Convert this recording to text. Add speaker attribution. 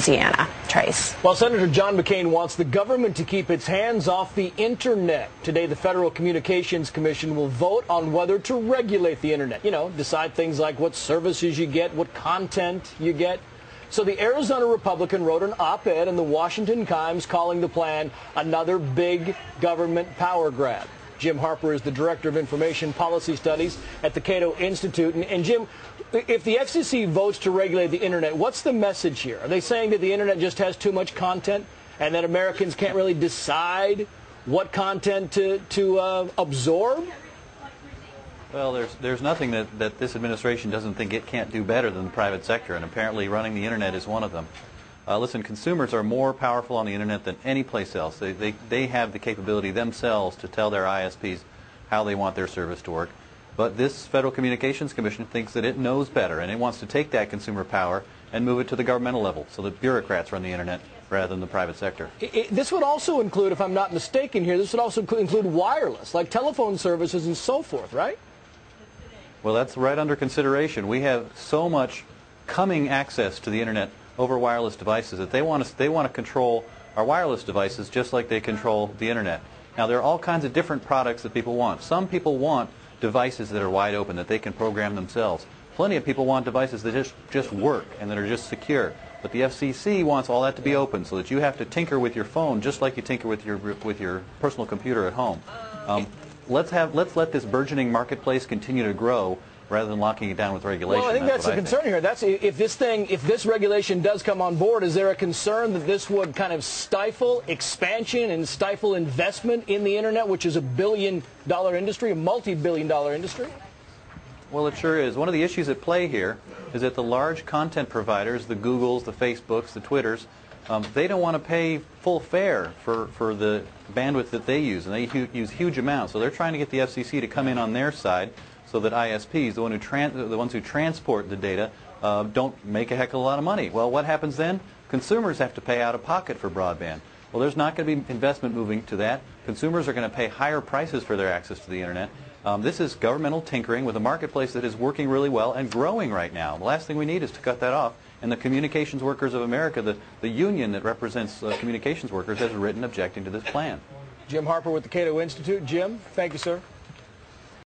Speaker 1: Louisiana. Trace.
Speaker 2: Well, Senator John McCain wants the government to keep its hands off the Internet. Today, the Federal Communications Commission will vote on whether to regulate the Internet. You know, decide things like what services you get, what content you get. So the Arizona Republican wrote an op-ed in the Washington Times calling the plan another big government power grab. Jim Harper is the Director of Information Policy Studies at the Cato Institute. And Jim, if the FCC votes to regulate the Internet, what's the message here? Are they saying that the Internet just has too much content and that Americans can't really decide what content to absorb?
Speaker 3: Well, there's nothing that this administration doesn't think it can't do better than the private sector, and apparently running the Internet is one of them. Listen, consumers are more powerful on the Internet than any place else. They have the capability themselves to tell their ISPs how they want their service to work. But this Federal Communications Commission thinks that it knows better, and it wants to take that consumer power and move it to the governmental level so that bureaucrats run the Internet rather than the private sector.
Speaker 2: This would also include, if I'm not mistaken here, this would also include wireless, like telephone services and so forth, right?
Speaker 3: Well, that's right under consideration. We have so much coming access to the Internet over wireless devices that they want to control our wireless devices just like they control the Internet. Now, there are all kinds of different products that people want. Some people want devices that are wide open, that they can program themselves. Plenty of people want devices that just work and that are just secure. But the FCC wants all that to be open so that you have to tinker with your phone just like you tinker with your personal computer at home. Let's let this burgeoning marketplace continue to grow rather than locking it down with regulation.
Speaker 2: Well, I think that's the concern here. That's if this regulation does come on board, is there a concern that this would kind of stifle expansion and stifle investment in the Internet, which is a billion-dollar industry, a multi-billion-dollar industry?
Speaker 3: Well, it sure is. One of the issues at play here is that the large content providers, the Googles, the Facebooks, the Twitters, they don't want to pay full fare for the bandwidth that they use, and they use huge amounts. So they're trying to get the FCC to come in on their side so that ISPs, the ones who transport the data, don't make a heck of a lot of money. Well, what happens then? Consumers have to pay out of pocket for broadband. Well, there's not going to be investment moving to that. Consumers are going to pay higher prices for their access to the Internet. This is governmental tinkering with a marketplace that is working really well and growing right now. The last thing we need is to cut that off. And the Communications Workers of America, the union that represents communications workers, has written objecting to this plan.
Speaker 2: Jim Harper with the Cato Institute. Jim, thank you, sir.